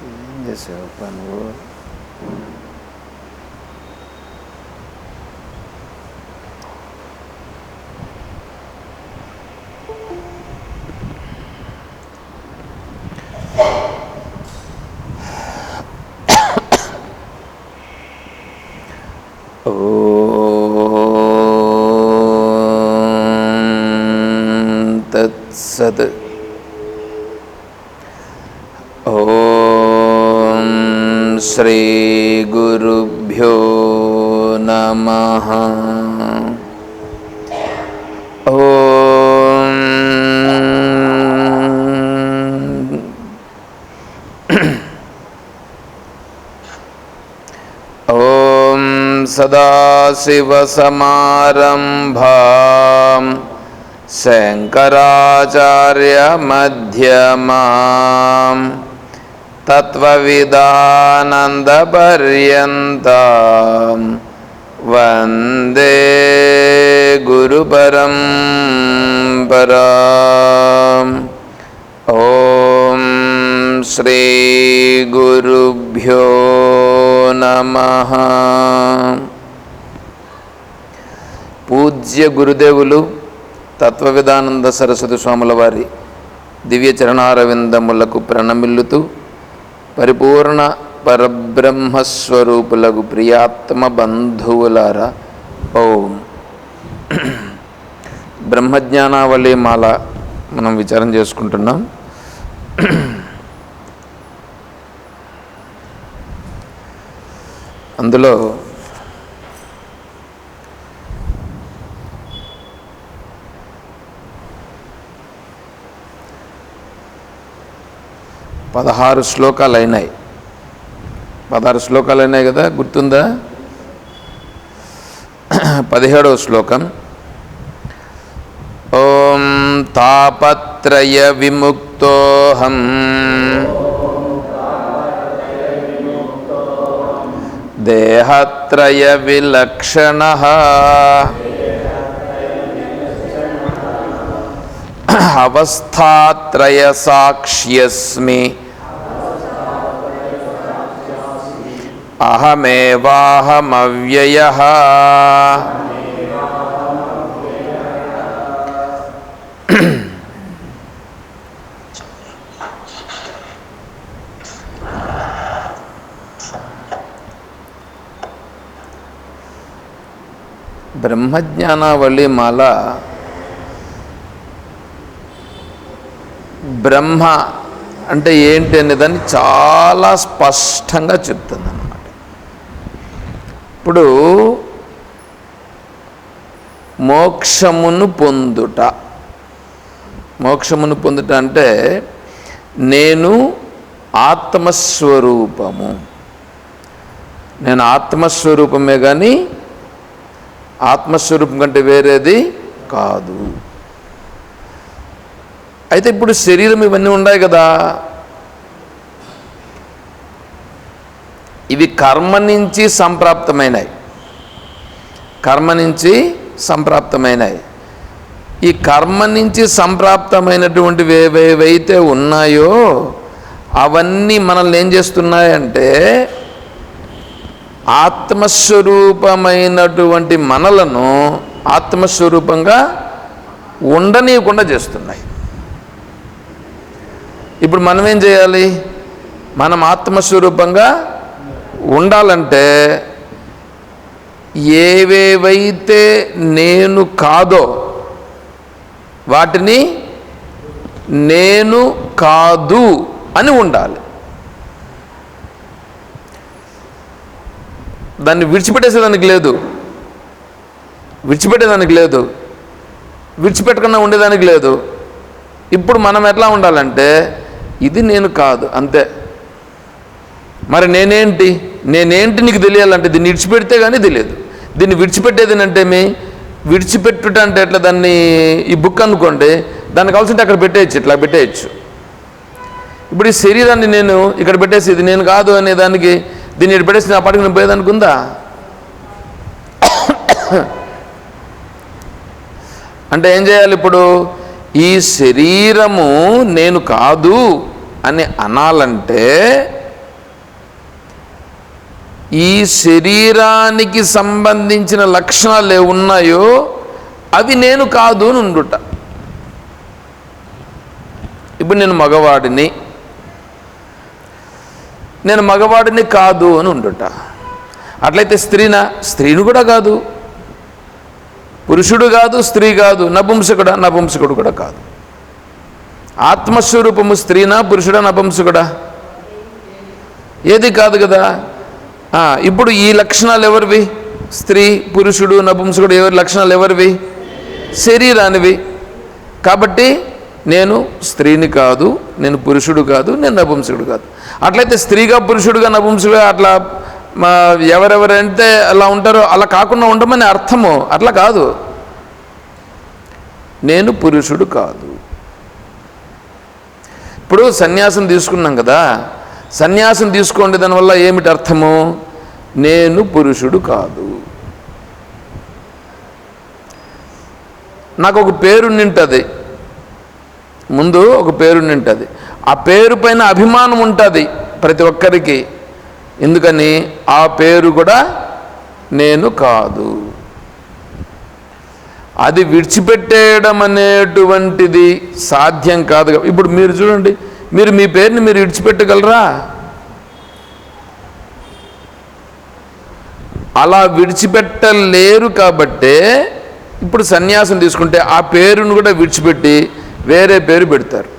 ఏం చేసావు నువ్వు? తత్సత్. ఓం శ్రీ గురుభ్యో నమః. ఓం సదాశివసమారంభాం శంకరాచార్యమధ్యమాం తత్వవిదానందపర్యంతం వందే గురుపరంపరాం. ఓం శ్రీ గురుభ్యో నమః. పూజ్య గురుదేవులు తత్వవిదానంద సరస్వతి స్వాముల వారి దివ్య చరణారవిందములకు ప్రణమిల్లుతూ పరిపూర్ణ పరబ్రహ్మస్వరూపులకు ప్రియాత్మ బంధువులారా, ఓం. బ్రహ్మజ్ఞానావళి మాల మనం విచారం చేసుకుంటున్నాం. అందులో పదహారు శ్లోకాలు అయినాయి. 16 శ్లోకాలు అయినాయి కదా, గుర్తుందా? 17వ శ్లోకం. ఓం తాపత్రయ విముక్తోహం దేహత్రయ విలక్షణః అవస్థాత్రయ సాక్ష్యస్మి అహమేవాహమవ్యయః. బ్రహ్మజ్ఞానావళి మాల బ్రహ్మ అంటే ఏంటి అనేదాన్ని చాలా స్పష్టంగా చెప్తుంది అన్నమాట. ఇప్పుడు మోక్షమును పొందుట అంటే నేను ఆత్మస్వరూపము, నేను ఆత్మస్వరూపమే కానీ ఆత్మస్వరూపం కంటే వేరేది కాదు. అయితే ఇప్పుడు శరీరం ఇవన్నీ ఉన్నాయి కదా, ఇవి కర్మ నుంచి సంప్రాప్తమైనవి. ఈ కర్మ నుంచి సంప్రాప్తమైనటువంటివి ఏవేవైతే ఉన్నాయో అవన్నీ మనల్ని ఏం చేస్తున్నాయంటే ఆత్మస్వరూపమైనటువంటి మనలను ఆత్మస్వరూపంగా ఉండనీయకుండా చేస్తున్నాయి. ఇప్పుడు మనం ఏం చేయాలి? మనం ఆత్మస్వరూపంగా ఉండాలంటే ఏవేవైతే నేను కాదో వాటిని నేను కాదు అని ఉండాలి. దాన్ని విడిచిపెట్టేసేదానికి లేదు, విడిచిపెట్టకుండా ఉండేదానికి లేదు. ఇప్పుడు మనం ఎట్లా ఉండాలంటే ఇది నేను కాదు అంతే. మరి నేనేంటి నీకు తెలియాలంటే దీన్ని విడిచిపెడితే కానీ తెలియదు. దీన్ని విడిచిపెట్టేది అంటే విడిచిపెట్టుట అంటే ఎట్లా? దాన్ని ఈ బుక్ అనుకోండి, దాన్ని కావాల్సింటే అక్కడ పెట్టేయచ్చు, ఇట్లా పెట్టేయచ్చు. ఇప్పుడు ఈ శరీరాన్ని నేను ఇక్కడ పెట్టేసి ఇది నేను కాదు అనే దానికి దీన్ని ఇక్కడ పెట్టేసి నా పాటికి నేను పోయేదానికి ఉందా? అంటే ఏం చేయాలి? ఇప్పుడు ఈ శరీరము నేను కాదు అని అనాలంటే ఈ శరీరానికి సంబంధించిన లక్షణాలు ఏమున్నాయో అవి నేను కాదు అని ఉండుట. ఇప్పుడు నేను మగవాడిని కాదు అని ఉండుట. అట్లయితే స్త్రీని కూడా కాదు, పురుషుడు కాదు, స్త్రీ కాదు, నపుంసకుడు కూడా కాదు. ఆత్మస్వరూపము స్త్రీనా, పురుషుడా, నపుంసకుడా? ఏది కాదు కదా. ఇప్పుడు ఈ లక్షణాలు ఎవరివి? స్త్రీ, పురుషుడు, నపుంసకుడు ఎవరి లక్షణాలు ఎవరివి? శరీరానివి. కాబట్టి నేను స్త్రీని కాదు, నేను పురుషుడు కాదు, నేను నపుంసకుడు కాదు. అట్లయితే స్త్రీగా, పురుషుడుగా, నపుంసకుడుగా అట్లా ఎవరెవరంటే అలా ఉంటారో అలా కాకుండా ఉండమని అర్థము. అట్లా కాదు. నేను పురుషుడు కాదు. ఇప్పుడు సన్యాసం తీసుకున్నాం కదా, సన్యాసం తీసుకోండి, దానివల్ల ఏమిటి అర్థము? నేను పురుషుడు కాదు. నాకు ఒక పేరుండింటుంది, ముందు ఒక పేరుండింటుంది, ఆ పేరు పైన అభిమానం ఉంటుంది ప్రతి ఒక్కరికి. ఎందుకని? ఆ పేరు కూడా నేను కాదు. అది విడిచిపెట్టేయడం అనేటువంటిది సాధ్యం కాదు. ఇప్పుడు మీరు చూడండి, మీరు మీ పేరుని మీరు విడిచిపెట్టగలరా? అలా విడిచిపెట్టలేరు. కాబట్టే ఇప్పుడు సన్యాసం తీసుకుంటే ఆ పేరును కూడా విడిచిపెట్టి వేరే పేరు పెడతారు.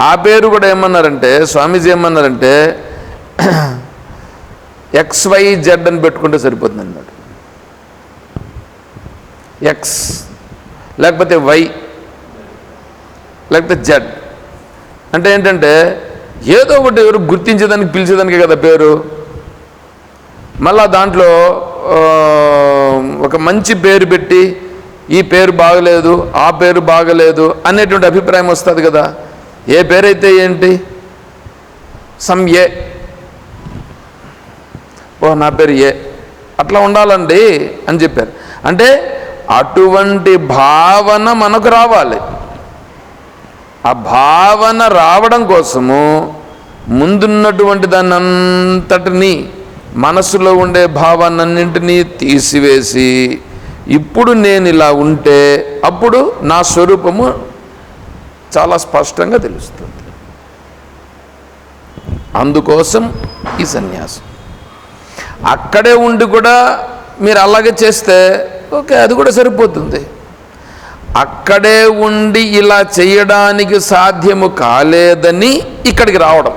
ఆ పేరు కూడా ఏమన్నారంటే, స్వామీజీ ఏమన్నారంటే XYZ అని పెట్టుకుంటే సరిపోతుంది అన్నాడు. X లేకపోతే Y లేకపోతే Z అంటే ఏంటంటే ఏదో ఒకటి ఎవరు గుర్తించేదానికి, పిలిచేదానికి కదా పేరు. మళ్ళా దాంట్లో ఒక మంచి పేరు పెట్టి ఈ పేరు బాగలేదు, ఆ పేరు బాగలేదు అనేటువంటి అభిప్రాయం వస్తుంది కదా. ఏ పేరైతే ఏంటి, ఏ, నా పేరు ఏ, అట్లా ఉండాలండి అని చెప్పారు. అంటే అటువంటి భావన మనకు రావాలి. ఆ భావన రావడం కోసము ముందున్నటువంటి దాన్ని అంతటినీ, మనసులో ఉండే భావాన్నింటినీ తీసివేసి ఇప్పుడు నేను ఇలా ఉంటే అప్పుడు నా స్వరూపము చాలా స్పష్టంగా తెలుస్తుంది. అందుకోసం ఈ సన్యాసం. అక్కడే ఉండి కూడా మీరు అలాగే చేస్తే ఓకే, అది కూడా సరిపోతుంది. అక్కడే ఉండి ఇలా చేయడానికి సాధ్యము కాలేదని ఇక్కడికి రావడం.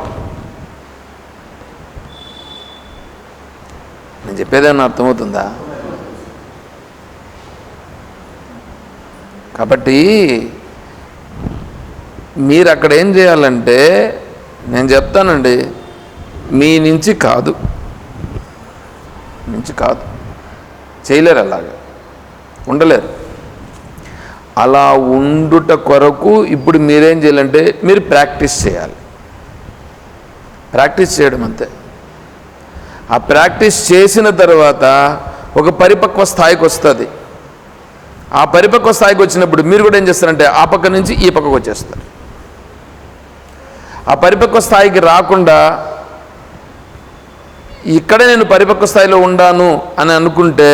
నేను చెప్పేదేమన్నా అర్థమవుతుందా? కాబట్టి మీరు అక్కడ ఏం చేయాలంటే, నేను చెప్తానండి, మీ నుంచి కాదు చేయలేరు, అలాగా ఉండలేరు. అలా ఉండుట కొరకు ఇప్పుడు మీరేం చేయాలంటే మీరు ప్రాక్టీస్ చేయాలి. ప్రాక్టీస్ చేయడం అంతే. ఆ ప్రాక్టీస్ చేసిన తర్వాత ఒక పరిపక్వ స్థాయికి వస్తుంది. ఆ పరిపక్వ స్థాయికి వచ్చినప్పుడు మీరు కూడా ఏం చేస్తారంటే ఆ పక్క నుంచి ఈ పక్కకు వచ్చేస్తారు. ఆ పరిపక్వ స్థాయికి రాకుండా ఇక్కడే నేను పరిపక్వ స్థాయిలో ఉండాను అని అనుకుంటే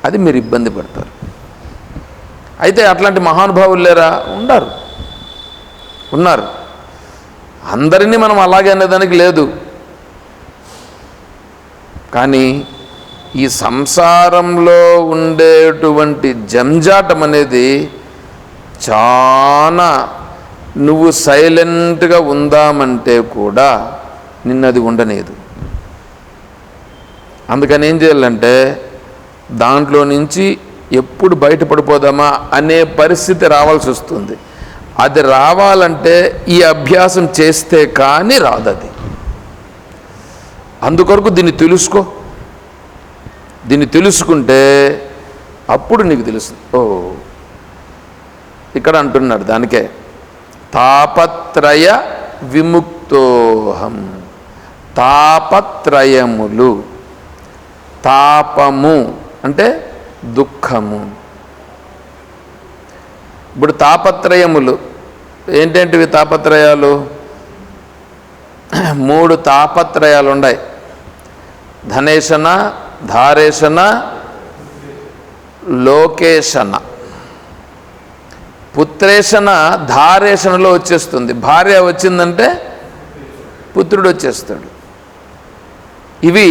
అది మీరు ఇబ్బంది పడతారు. అయితే అట్లాంటి మహానుభావులు లేరా? ఉన్నారు. అందరినీ మనం అలాగే అనేదానికి లేదు. కానీ ఈ సంసారంలో ఉండేటువంటి జంజాటం అనేది చాలా, నువ్వు సైలెంట్గా ఉందామంటే కూడా నిన్నది ఉండలేదు. అందుకని ఏం చేయాలంటే దాంట్లో నుంచి ఎప్పుడు బయటపడిపోదామా అనే పరిస్థితి రావాల్సి వస్తుంది. అది రావాలంటే ఈ అభ్యాసం చేస్తే కానీ రాదది. అందుకొరకు దీన్ని తెలుసుకో. దీన్ని తెలుసుకుంటే అప్పుడు నీకు తెలుస్తుంది. ఇక్కడ అంటున్నాడు దానికే తాపత్రయ విముక్తోహం. తాపత్రయములు, తాపము అంటే దుఃఖము. ఇప్పుడు తాపత్రయములు ఏంటంటివి? తాపత్రయాలు 3 తాపత్రయాలు ఉన్నాయి. ధనేశన, ధారేశన, లోకేశన. పుత్రేశన ధారేశనలో వచ్చేస్తుంది. భార్య వచ్చిందంటే పుత్రుడు వచ్చేస్తాడు. ఇవి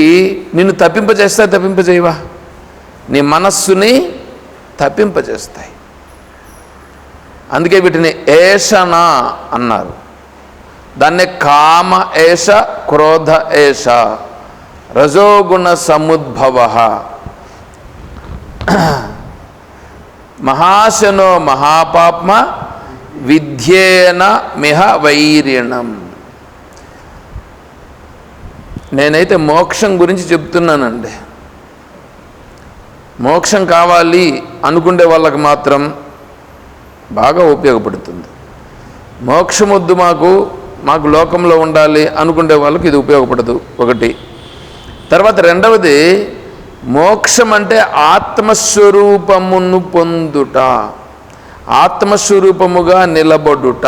నిన్ను తప్పింపజేస్తాయి, తప్పింపజేయవా? నీ మనస్సుని తప్పింపజేస్తాయి. అందుకే వీటిని ఏషణ అన్నారు. దాన్నే కామ ఏష, క్రోధ ఏష, రజోగుణ సముద్భవ, మహాశనో మహాపాప్మ, విద్యేన మిహ వైరిణం. నేనైతే మోక్షం గురించి చెప్తున్నానండి. మోక్షం కావాలి అనుకునే వాళ్ళకి మాత్రం బాగా ఉపయోగపడుతుంది. మోక్షం వద్దు మాకు లోకంలో ఉండాలి అనుకునే వాళ్ళకి ఇది ఉపయోగపడదు, ఒకటి. తర్వాత రెండవది, మోక్షం అంటే ఆత్మస్వరూపమును పొందుట, ఆత్మస్వరూపముగా నిలబడుట.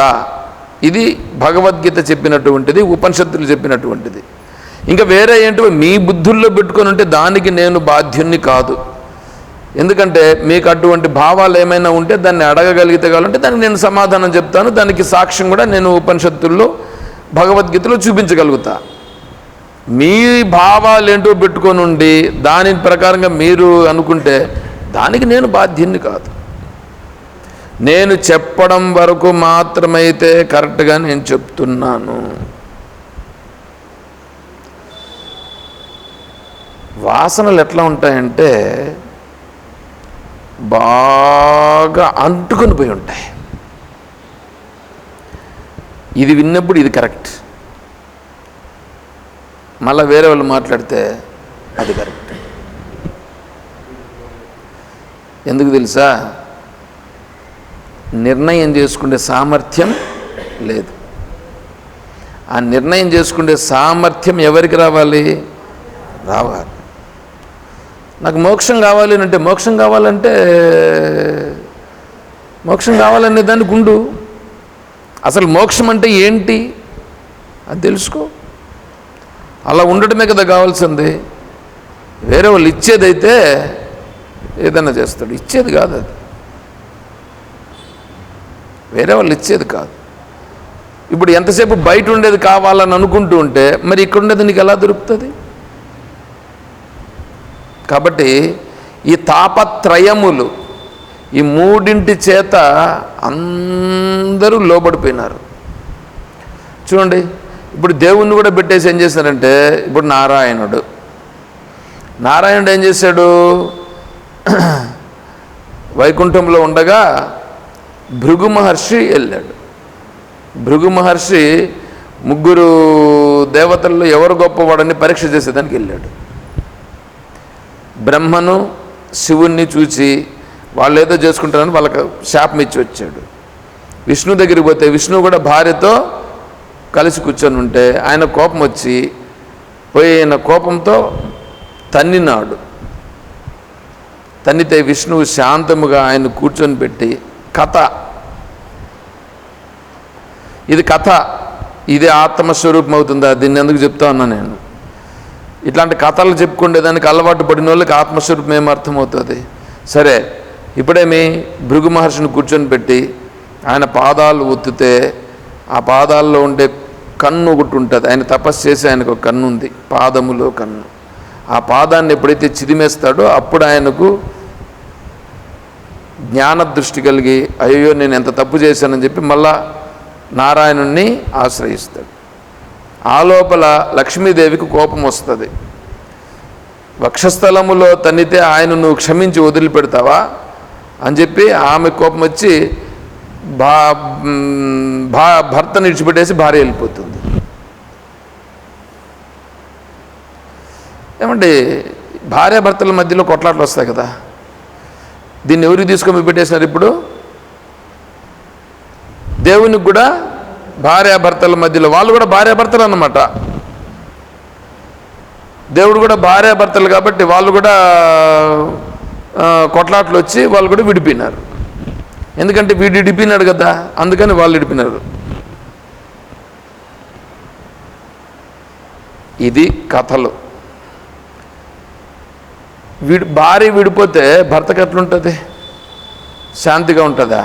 ఇది భగవద్గీత చెప్పినటువంటిది, ఉపనిషత్తులు చెప్పినటువంటిది. ఇంకా వేరే ఏంటో మీ బుద్ధుల్లో పెట్టుకొని ఉంటే దానికి నేను బాధ్యుణ్ణి కాదు. ఎందుకంటే మీకు అటువంటి భావాలు ఏమైనా ఉంటే దాన్ని అడగగలిగితే కావాలంటే దానికి నేను సమాధానం చెప్తాను. దానికి సాక్ష్యం కూడా నేను ఉపనిషత్తుల్లో, భగవద్గీతలో చూపించగలుగుతా. మీ భావాలు ఏంటో పెట్టుకొని ఉండి దాని ప్రకారంగా మీరు అనుకుంటే దానికి నేను బాధ్యుణ్ణి కాదు. నేను చెప్పడం వరకు మాత్రమైతే కరెక్ట్గా నేను చెప్తున్నాను. వాసనలు ఎట్లా ఉంటాయంటే బాగా అంటుకొని పోయి ఉంటాయి. ఇది విన్నప్పుడు ఇది కరెక్ట్, మళ్ళీ వేరే వాళ్ళు మాట్లాడితే అది కరెక్ట్. ఎందుకు తెలుసా? నిర్ణయం చేసుకునే సామర్థ్యం లేదు. ఆ నిర్ణయం చేసుకునే సామర్థ్యం ఎవరికి రావాలి? నాకు మోక్షం కావాలి అంటే, మోక్షం కావాలనే దానికి ఉండు. అసలు మోక్షం అంటే ఏంటి అది తెలుసుకో. అలా ఉండటమే కదా కావాల్సింది. వేరే వాళ్ళు ఇచ్చేదైతే ఏదైనా చేస్తాడు, ఇచ్చేది కాదు అది. వేరే వాళ్ళు ఇచ్చేది కాదు. ఇప్పుడు ఎంతసేపు బయట ఉండేది కావాలని అనుకుంటూ ఉంటే మరి ఇక్కడ ఉండేది నీకు ఎలా దొరుకుతుంది? కాబట్టి ఈ తాపత్రయములు, ఈ మూడింటి చేత అందరూ లోబడిపోయినారు. చూడండి, ఇప్పుడు దేవుణ్ణి కూడా పెట్టేసి ఏం చేశారంటే, ఇప్పుడు నారాయణుడు ఏం చేశాడు? వైకుంఠంలో ఉండగా భృగు మహర్షి వెళ్ళాడు. భృగు మహర్షి ముగ్గురు దేవతల్లో ఎవరు గొప్పవాడని పరీక్ష చేసేదానికి వెళ్ళాడు. బ్రహ్మను శివుణ్ణి చూసి వాళ్ళు ఏదో చేసుకుంటారని వాళ్ళకి శాపం ఇచ్చి వచ్చాడు. విష్ణు దగ్గరికి పోతే విష్ణు కూడా భార్యతో కలిసి కూర్చొని ఉంటే ఆయన కోపం వచ్చి పోయిన కోపంతో తన్నినాడు. తన్నితే విష్ణువు శాంతముగా ఆయన కూర్చొని పెట్టి కథ, ఇది కథ, ఇదే ఆత్మస్వరూపం అవుతుందా? దీన్ని ఎందుకు చెప్తా ఉన్నా నేను? ఇట్లాంటి కథలు చెప్పుకునేదానికి అలవాటు పడిన వాళ్ళకి ఆత్మస్వరూపం ఏమర్థమవుతుంది? సరే, ఇప్పుడేమి భృగు మహర్షిని కూర్చొని పెట్టి ఆయన పాదాలు ఒత్తితే ఆ పాదాల్లో ఉండే కన్ను ఒకటి ఉంటుంది. ఆయన తపస్సు చేసి ఆయనకు ఒక కన్ను ఉంది, పాదములో కన్ను. ఆ పాదాన్ని ఎప్పుడైతే చిదిమేస్తాడో అప్పుడు ఆయనకు జ్ఞానదృష్టి కలిగి అయ్యో నేను ఎంత తప్పు చేశానని చెప్పి మళ్ళా నారాయణుణ్ణి ఆశ్రయిస్తాడు. ఆ లోపల లక్ష్మీదేవికి కోపం వస్తుంది. వక్షస్థలములో తన్నితే ఆయన నువ్వు క్షమించి వదిలిపెడతావా అని చెప్పి ఆమె కోపం వచ్చి భర్తను విడిచిపెట్టేసి భార్య వెళ్ళిపోతుంది. ఏమంటే భార్యాభర్తల మధ్యలో కొట్లాట్లు వస్తాయి కదా, దీన్ని ఎవరికి తీసుకొని పెట్టేసినారు? ఇప్పుడు దేవునికి కూడా భార్యాభర్తల మధ్యలో, వాళ్ళు కూడా భార్యాభర్తలు అన్నమాట. దేవుడు కూడా భార్యాభర్తలు కాబట్టి వాళ్ళు కూడా కొట్లాట్లు వచ్చి వాళ్ళు కూడా విడిపోయినారు. ఎందుకంటే వీడు విడిపోయినాడు కదా, అందుకని వాళ్ళు విడిపోయినారు. ఇది కథలు. భార్య విడిపోతే భర్తకు ఎట్లుంటుంది? శాంతిగా ఉంటుందా?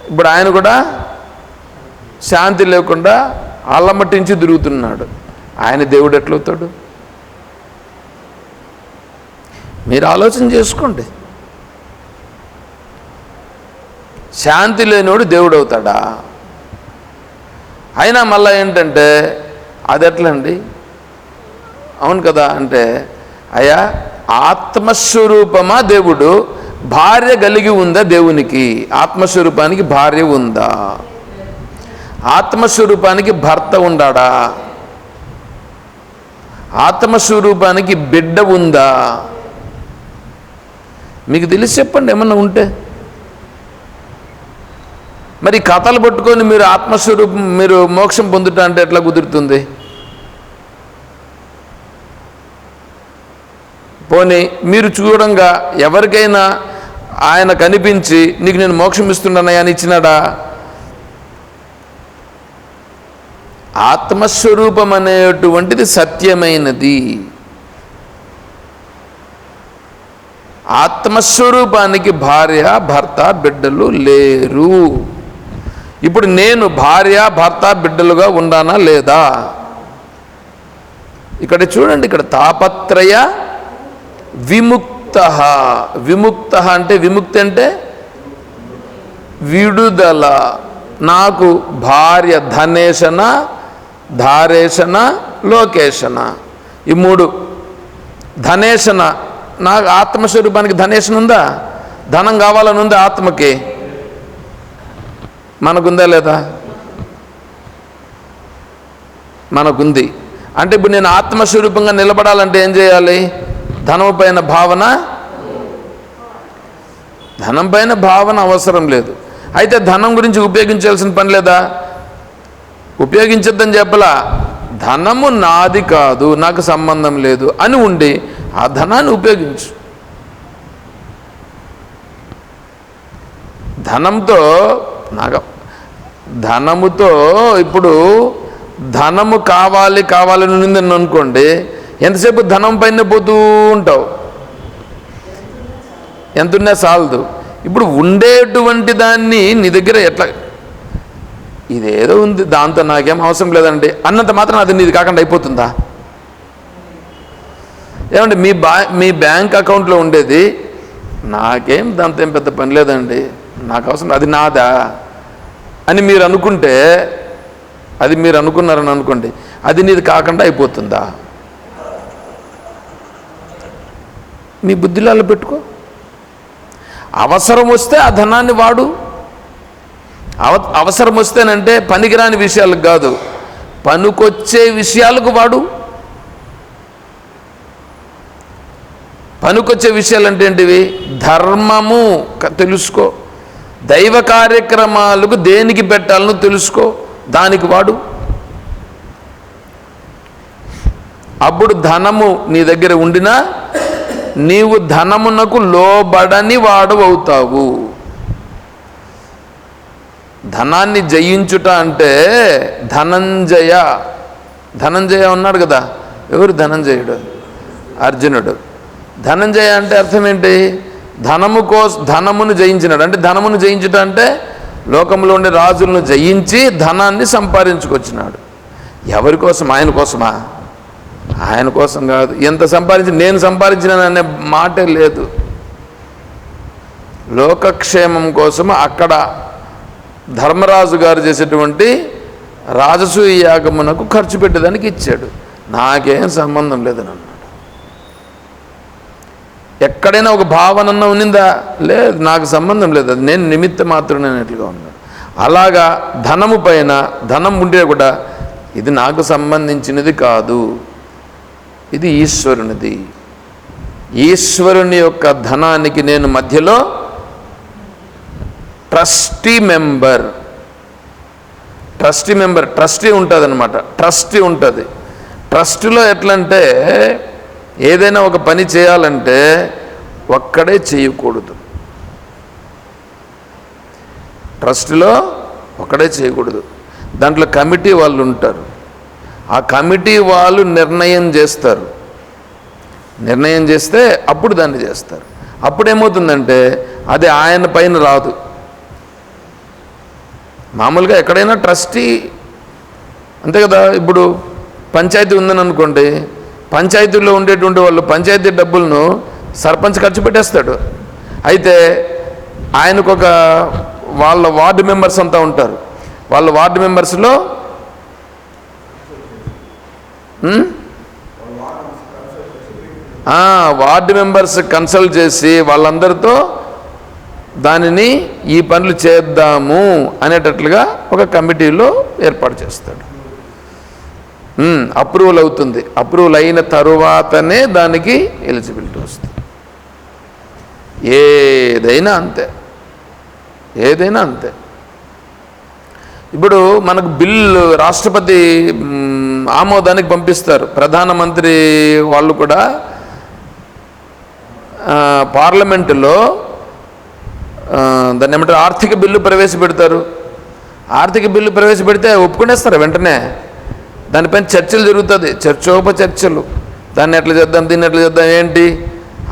ఇప్పుడు ఆయన కూడా శాంతి లేకుండా అల్లమట్టించి తిరుగుతున్నాడు. ఆయన దేవుడు ఎట్లవుతాడు? మీరు ఆలోచన చేసుకోండి. శాంతి లేనివాడు దేవుడు అవుతాడా? అయినా మళ్ళీ ఏంటంటే అది ఎట్లండి? అవును కదా అంటే, అయ్యా ఆత్మస్వరూపమా దేవుడు? భార్య కలిగి ఉందా దేవునికి? ఆత్మస్వరూపానికి భార్య ఉందా? ఆత్మస్వరూపానికి భర్త ఉండాడా? ఆత్మస్వరూపానికి బిడ్డ ఉందా? మీకు తెలిసి చెప్పండి ఏమన్నా ఉంటే. మరి కథలు పట్టుకొని మీరు ఆత్మస్వరూపం, మీరు మోక్షం పొందుట అంటే ఎట్లా కుదురుతుంది? పోనీ మీరు చూడంగా ఎవరికైనా ఆయన కనిపించి నీకు నేను మోక్షం ఇస్తున్నానయ్యా అని ఇచ్చినాడా? ఆత్మస్వరూపం అనేటువంటిది సత్యమైనది. ఆత్మస్వరూపానికి భార్య, భర్త, బిడ్డలు లేరు. ఇప్పుడు నేను భార్య, భర్త, బిడ్డలుగా ఉన్నానా లేదా? ఇక్కడ చూడండి, ఇక్కడ తాపత్రయ విముక్త. విముక్త అంటే, విముక్తి అంటే విడుదల. నాకు భార్య ధనేశన, ధారేశన, లోకేశన, ఈ మూడు. ధనేశన, నాకు ఆత్మస్వరూపానికి ధనేశన ఉందా? ధనం కావాలని ఉందా ఆత్మకి? మనకుందా లేదా? మనకుంది. అంటే ఇప్పుడు నేను ఆత్మస్వరూపంగా నిలబడాలంటే ఏం చేయాలి? ధనం పైన భావన, ధనం పైన భావన అవసరం లేదు. అయితే ధనం గురించి ఉపయోగించాల్సిన పని లేదా? ఉపయోగించొద్దని చెప్పలా. ధనము నాది కాదు, నాకు సంబంధం లేదు అని ఉండి ఆ ధనాన్ని ఉపయోగించు. ధనముతో ఇప్పుడు ధనము కావాలని ఉందని అనుకోండి, ఎంతసేపు ధనం పైన పోతూ ఉంటావు, ఎంతున్నా చాలదు. ఇప్పుడు ఉండేటువంటి దాన్ని నీ దగ్గర ఎట్లా, ఇదేదో ఉంది దాంతో నాకేం అవసరం లేదండి అన్నంత మాత్రం అది నీది కాకుండా అయిపోతుందా? ఏమంటే మీ బ్యాంక్ అకౌంట్లో ఉండేది నాకేం దాంతో ఏం పెద్ద పని లేదండి, నాకు అవసరం, అది నాదా అని మీరు అనుకుంటే, అది మీరు అనుకున్నారని అనుకోండి, అది నీది కాకుండా అయిపోతుందా? మీ బుద్ధిలో పెట్టుకో. అవసరం వస్తే ఆ ధనాన్ని వాడు. అవసరం వస్తేనంటే పనికిరాని విషయాలకు కాదు, పనికొచ్చే విషయాలకు వాడు. పనికొచ్చే విషయాలు అంటే ఏంటివి? ధర్మము తెలుసుకో, దైవ కార్యక్రమాలకు దేనికి పెట్టాలను తెలుసుకో, దానికి వాడు. అప్పుడు ధనము నీ దగ్గర ఉండినా నీవు ధనమునకు లోబడని వాడు అవుతావు. ధనాన్ని జయించుట అంటే ధనంజయ ఉన్నాడు కదా. ఎవరు ధనంజయుడు? అర్జునుడు. ధనంజయ అంటే అర్థం ఏంటి? ధనమును జయించినాడు. అంటే ధనమును జయించుట అంటే లోకంలో ఉండే రాజులను జయించి ధనాన్ని సంపాదించుకొచ్చినాడు. ఎవరి కోసం? ఆయన కోసమా? ఆయన కోసం కాదు. ఎంత సంపాదించి నేను సంపాదించినాననే మాటే లేదు. లోకక్షేమం కోసం అక్కడ ధర్మరాజు గారు చేసేటువంటి రాజసూయ యాగమునకు ఖర్చు పెట్టేదానికి ఇచ్చాడు. నాకేం సంబంధం లేదని అన్నాడు. ఎక్కడైనా ఒక భావనన్నా ఉన్నిందా? లేదు, నాకు సంబంధం లేదు, అది నేను నిమిత్త మాత్రమేనట్లుగా ఉన్నాడు. అలాగా ధనము పైన, ధనం ఉంటే కూడా ఇది నాకు సంబంధించినది కాదు, ఇది ఈశ్వరునిది. ఈశ్వరుని యొక్క ధనానికి నేను మధ్యలో ట్రస్టీ మెంబర్. ట్రస్టీ ఉంటుంది అనమాట. ట్రస్టీ ఉంటుంది. ట్రస్టులో ఎట్లంటే ఏదైనా ఒక పని చేయాలంటే ఒక్కడే చేయకూడదు. ట్రస్టులో ఒక్కడే చేయకూడదు. దాంట్లో కమిటీ వాళ్ళు ఉంటారు. ఆ కమిటీ వాళ్ళు నిర్ణయం చేస్తారు. నిర్ణయం చేస్తే అప్పుడు దాన్ని చేస్తారు. అప్పుడేమవుతుందంటే అది ఆయన పైన రాదు. మామూలుగా ఎక్కడైనా ట్రస్టీ అంతే కదా. ఇప్పుడు పంచాయతీ ఉందని అనుకోండి, పంచాయతీలో ఉండేటువంటి వాళ్ళు పంచాయతీ డబ్బులను సర్పంచ్ ఖర్చు పెట్టేస్తాడు. అయితే ఆయనకు ఒక వాళ్ళ వార్డు మెంబర్స్ అంతా ఉంటారు. వాళ్ళ వార్డు మెంబర్స్లో వార్డు మెంబర్స్ కన్సల్ట్ చేసి వాళ్ళందరితో దానిని ఈ పనులు చేద్దాము అనేటట్లుగా ఒక కమిటీలో ఏర్పాటు చేస్తాడు. అప్రూవల్ అవుతుంది. అప్రూవల్ అయిన తరువాతనే దానికి ఎలిజిబిలిటీ వస్తుంది. ఏదైనా అంతే, ఏదైనా అంతే. ఇప్పుడు మనకు బిల్లు రాష్ట్రపతి ఆమోదానికి పంపిస్తారు. ప్రధానమంత్రి వాళ్ళు కూడా పార్లమెంటులో దాన్ని ఏమంటారు, ఆర్థిక బిల్లు ప్రవేశపెడతారు. ఆర్థిక బిల్లు ప్రవేశపెడితే ఒప్పుకునేస్తారు వెంటనే. దానిపైన చర్చలు జరుగుతుంది, చర్చోపచర్చలు. దాన్ని ఎట్లా చేద్దాం, దీన్ని ఎట్లా చేద్దాం, ఏంటి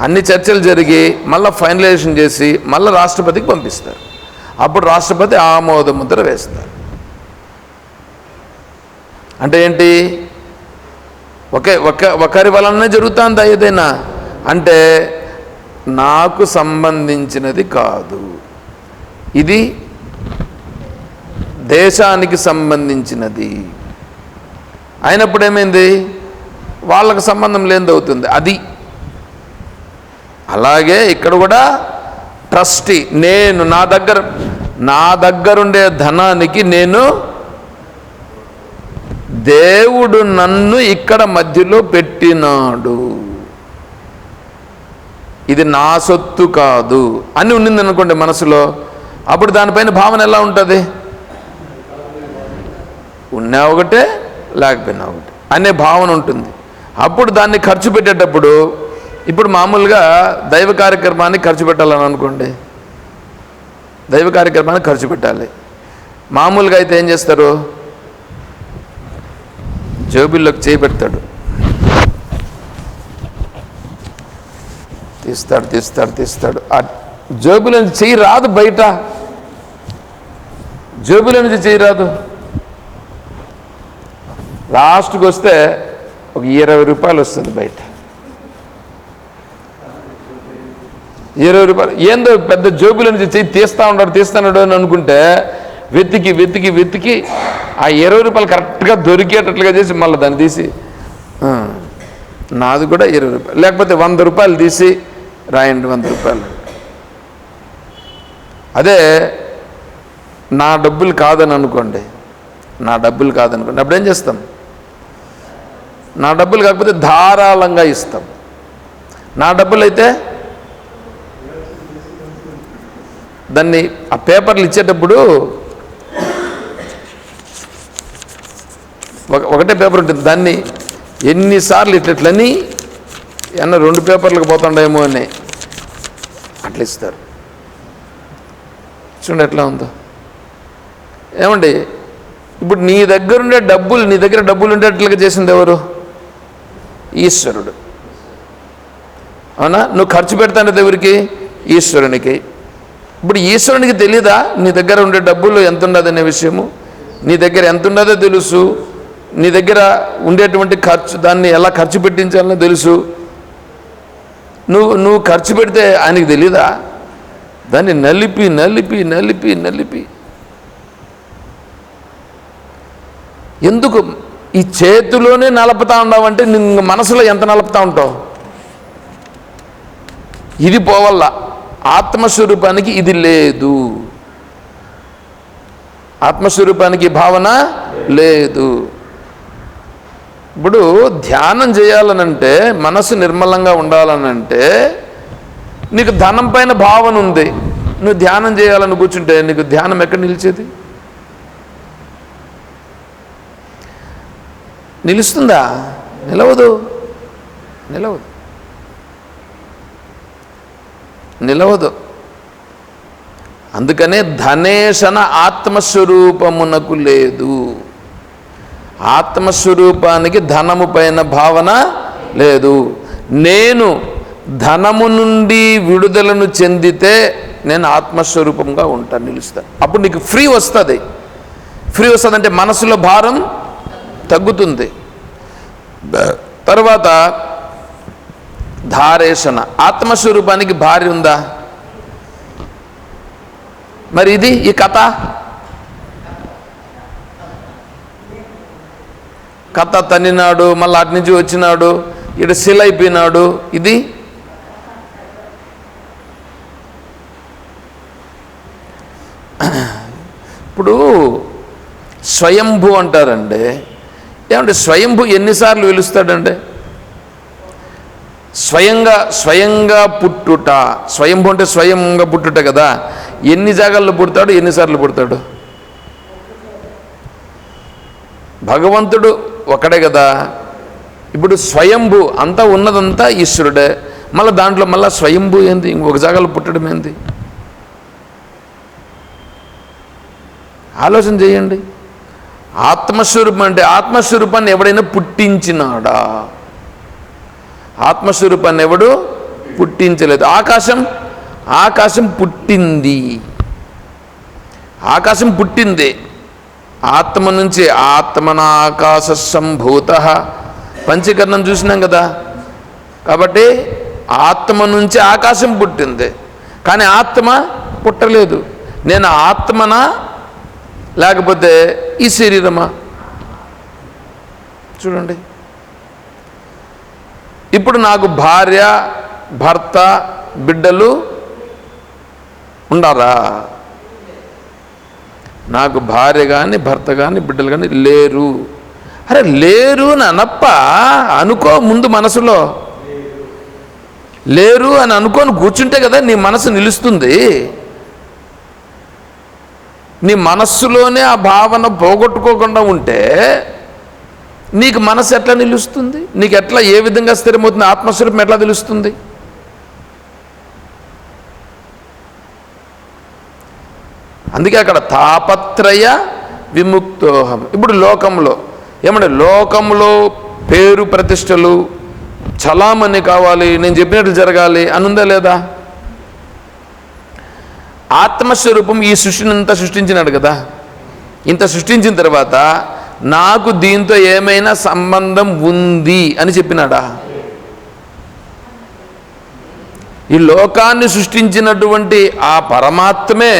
అన్ని చర్చలు జరిగి మళ్ళీ ఫైనలైజేషన్ చేసి మళ్ళీ రాష్ట్రపతికి పంపిస్తారు. అప్పుడు రాష్ట్రపతి ఆమోద ముద్ర వేస్తారు. అంటే ఏంటి, ఒకరి వలనే జరుగుతుందా ఏదైనా అంటే నాకు సంబంధించినది కాదు, ఇది దేశానికి సంబంధించినది అయినప్పుడు ఏమైంది, వాళ్ళకు సంబంధం లేనిది అవుతుంది అది. అలాగే ఇక్కడ కూడా ట్రస్టీ, నేను నా దగ్గరుండే ధనానికి నేను దేవుడు నన్ను ఇక్కడ మధ్యలో పెట్టినాడు, ఇది నా సొత్తు కాదు అని ఉన్నింది అనుకోండి మనసులో. అప్పుడు దానిపైన భావన ఎలా ఉంటుంది, ఉన్నా ఒకటే లేకపోయినా ఒకటే అనే భావన ఉంటుంది. అప్పుడు దాన్ని ఖర్చు పెట్టేటప్పుడు, ఇప్పుడు మామూలుగా దైవ కార్యక్రమానికి ఖర్చు పెట్టాలని అనుకోండి, దైవ కార్యక్రమానికి ఖర్చు పెట్టాలి. మామూలుగా అయితే ఏం చేస్తారు, జోబుల్లోకి చేయి పెడతాడు, తీస్తాడు. ఆ జోబుల నుంచి చెయ్యి రాదు, బయట జోబుల నుంచి చెయ్యి రాదు. లాస్ట్కి వస్తే ఒక 20 రూపాయలు వస్తుంది బయట. 20 రూపాయలు ఏందో పెద్ద జోబుల నుంచి చెయ్యి తీస్తాడు అని అనుకుంటే వెతికి ఆ 20 రూపాయలు కరెక్ట్గా దొరికేటట్లుగా చేసి మళ్ళీ దాన్ని తీసి నాది కూడా 20 రూపాయలు, లేకపోతే 100 రూపాయలు తీసి రాయండి 100 రూపాయలు. అదే నా డబ్బులు కాదని అనుకోండి, అప్పుడు ఏం చేస్తాం, నా డబ్బులు కాకపోతే ధారాళంగా ఇస్తాం. నా డబ్బులు అయితే దాన్ని ఆ పేపర్లు ఇచ్చేటప్పుడు ఒకటే పేపర్ ఉంటుంది, దాన్ని ఎన్నిసార్లు ఇట్లని 2 పేపర్లకు పోతుండేమో అని అట్లా ఇస్తారు. చూడండి ఎట్లా ఉందో. ఏమండి, ఇప్పుడు నీ దగ్గర డబ్బులు ఉండేట్లుగా చేసింది ఎవరు, ఈశ్వరుడు. అవునా, నువ్వు ఖర్చు పెడతాండేది ఎవరికి, ఈశ్వరునికి. ఇప్పుడు ఈశ్వరునికి తెలీదా నీ దగ్గర ఉండే డబ్బులు ఎంత ఉండదనే విషయము, నీ దగ్గర ఎంత ఉండదో తెలుసు, నీ దగ్గర ఉండేటువంటి ఖర్చు దాన్ని ఎలా ఖర్చు పెట్టించాలనో తెలుసు. నువ్వు ఖర్చు పెడితే ఆయనకి తెలీదా, దాన్ని నలిపి ఎందుకు ఈ చేతిలోనే నలుపుతా ఉన్నావంటే నీ మనసులో ఎంత నలుపుతా ఉంటావు. ఇది పోవల్ల, ఆత్మస్వరూపానికి ఇది లేదు, ఆత్మస్వరూపానికి భావన లేదు. ఇప్పుడు ధ్యానం చేయాలనంటే, మనసు నిర్మలంగా ఉండాలనంటే నీకు ధనం పైన భావన ఉంది. నువ్వు ధ్యానం చేయాలని కూర్చుంటే నీకు ధ్యానం ఎక్కడ నిలిచేది, నిలుస్తుందా, నిలవదు. అందుకనే ధనేశన ఆత్మస్వరూపమునకు లేదు. ఆత్మస్వరూపానికి ధనము పైన భావన లేదు. నేను ధనము నుండి విడుదలను చెందితే నేను ఆత్మస్వరూపంగా ఉంటాను, నిలుస్తాను. అప్పుడు నీకు ఫ్రీ వస్తుంది. ఫ్రీ వస్తుంది అంటే మనసులో భారం తగ్గుతుంది. తర్వాత ధారేషణ. ఆత్మస్వరూపానికి భార్య ఉందా? మరి ఇది ఈ కథ తన్నినాడు, మళ్ళీ అటు నుంచి వచ్చినాడు, ఇటు సిల్ అయిపోయినాడు. ఇది ఇప్పుడు స్వయంభూ అంటారండి. ఏమంటే స్వయంభూ ఎన్నిసార్లు వెలుస్తాడంటే, స్వయంగా పుట్టుట. స్వయంభూ అంటే స్వయంగా పుట్టుట కదా. ఎన్ని జాగాల్లో పుడతాడు, ఎన్నిసార్లు పుడతాడు? భగవంతుడు ఒకడే కదా. ఇప్పుడు స్వయంభూ అంతా ఉన్నదంతా ఈశ్వరుడే, మళ్ళీ దాంట్లో మళ్ళీ స్వయంభూ ఏంది? ఇంకొక జాగాలో పుట్టడం ఏంది? ఆలోచన చేయండి. ఆత్మస్వరూపం అంటే ఆత్మస్వరూపాన్ని ఎవడైనా పుట్టించినాడా? ఆత్మస్వరూపాన్ని ఎవడు పుట్టించలేదు. ఆకాశం పుట్టింది. ఆకాశం పుట్టింది ఆత్మ నుంచి. ఆత్మన ఆకాశ సంభూత పంచీకరణం చూసినాం కదా. కాబట్టి ఆత్మ నుంచి ఆకాశం పుట్టింది, కానీ ఆత్మ పుట్టలేదు. నేను ఆత్మనా లేకపోతే ఈ శరీరమా? చూడండి. ఇప్పుడు నాకు భార్య, భర్త, బిడ్డలు ఉండారా? నాకు భార్య కానీ, భర్త కానీ, బిడ్డలు కానీ లేరు. అరే లేరు అని అనప్ప అనుకో ముందు మనసులో. లేరు అని అనుకోని కూర్చుంటే కదా నీ మనసు నిలుస్తుంది. నీ మనస్సులోనే ఆ భావన పోగొట్టుకోకుండా ఉంటే నీకు మనసు ఎట్లా నిలుస్తుంది? నీకు ఎట్లా, ఏ విధంగా స్థిరమవుతుంది? ఆత్మస్వరూపం ఎట్లా తెలుస్తుంది? అందుకే అక్కడ తాపత్రయ విముక్తోహం. ఇప్పుడు లోకంలో ఏమంటే, లోకంలో పేరు ప్రతిష్టలు చలామణి కావాలి, నేను చెప్పినట్లు జరగాలి అని ఉందా లేదా? ఆత్మస్వరూపం ఈ సృష్టిని అంతా సృష్టించినాడు కదా. ఇంత సృష్టించిన తర్వాత నాకు దీంతో ఏమైనా సంబంధం ఉంది అని చెప్పినాడా? ఈ లోకాన్ని సృష్టించినటువంటి ఆ పరమాత్మే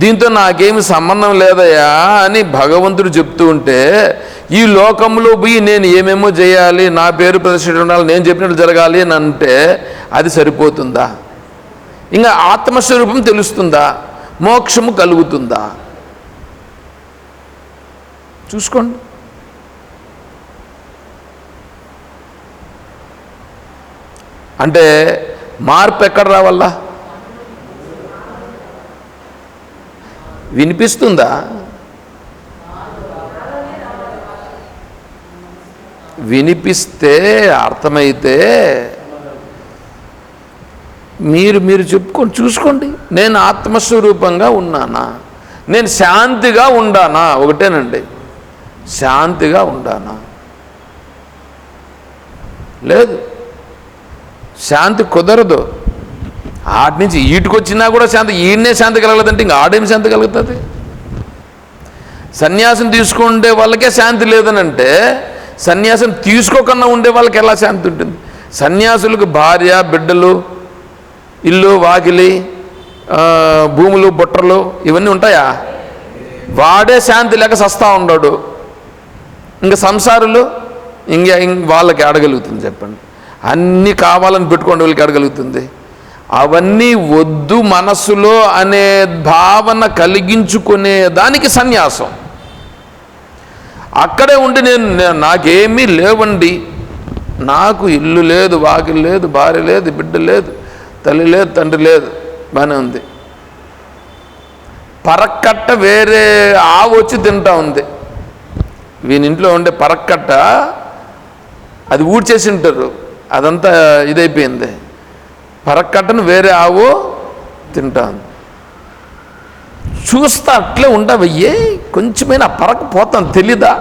దీంతో నాకేమి సంబంధం లేదయా అని భగవంతుడు చెప్తూ ఉంటే, ఈ లోకంలో పోయి నేను ఏమేమో చేయాలి, నా పేరు ప్రతిష్ఠ ఉండాలి, నేను చెప్పినట్టు జరగాలి అని అంటే అది సరిపోతుందా? ఇంకా ఆత్మస్వరూపం తెలుస్తుందా? మోక్షము కలుగుతుందా? చూసుకోండి. అంటే మార్పు ఎక్కడ రావాలా? వినిపిస్తుందా? వినిపిస్తే, అర్థమైతే మీరు చెప్పుకొని చూసుకోండి. నేను ఆత్మస్వరూపంగా ఉన్నానా? నేను శాంతిగా ఉండానా? ఒకటేనండి, శాంతిగా ఉండానా? లేదు, శాంతి కుదరదు. ఆటి నుంచి ఈటికి వచ్చినా కూడా శాంతి, ఈయన్నే శాంతి కలగలేదంటే ఇంకా ఆడేం శాంతి కలుగుతుంది? సన్యాసం తీసుకుంటే వాళ్ళకే శాంతి లేదని అంటే సన్యాసం తీసుకోకుండా ఉండే వాళ్ళకి ఎలా శాంతి ఉంటుంది? సన్యాసులకు భార్య, బిడ్డలు, ఇల్లు, వాకిలి, భూములు, బుట్టలు ఇవన్నీ ఉంటాయా? వాడే శాంతి లేక సస్తా ఉన్నాడు. ఇంకా సంసారులు ఇంక వాళ్ళకి అడగలుగుతుంది చెప్పండి? అన్నీ కావాలని పెట్టుకోండి, వాళ్ళకి అడగలుగుతుంది? అవన్నీ వద్దు మనస్సులో అనే భావన కలిగించుకునే దానికి సన్యాసం. అక్కడే ఉండి నాకేమీ లేవండి, నాకు ఇల్లు లేదు, వాకిలి లేదు, భార్య లేదు, బిడ్డ లేదు, తల్లి లేదు, తండ్రి లేదు, బాగానే ఉంది. పరక్కట్ట వేరే ఆవు వచ్చి తింటా ఉంది. వీనింట్లో ఉండే పరక్కట్ట అది ఊడ్చేసి ఉంటారు, అదంతా ఇదైపోయింది. పరక్కట్టను వేరే ఆవు తింటాను. చూస్తా అట్లే ఉండవయ్యే, కొంచెమైనా పరక పోతాను తెలీదా?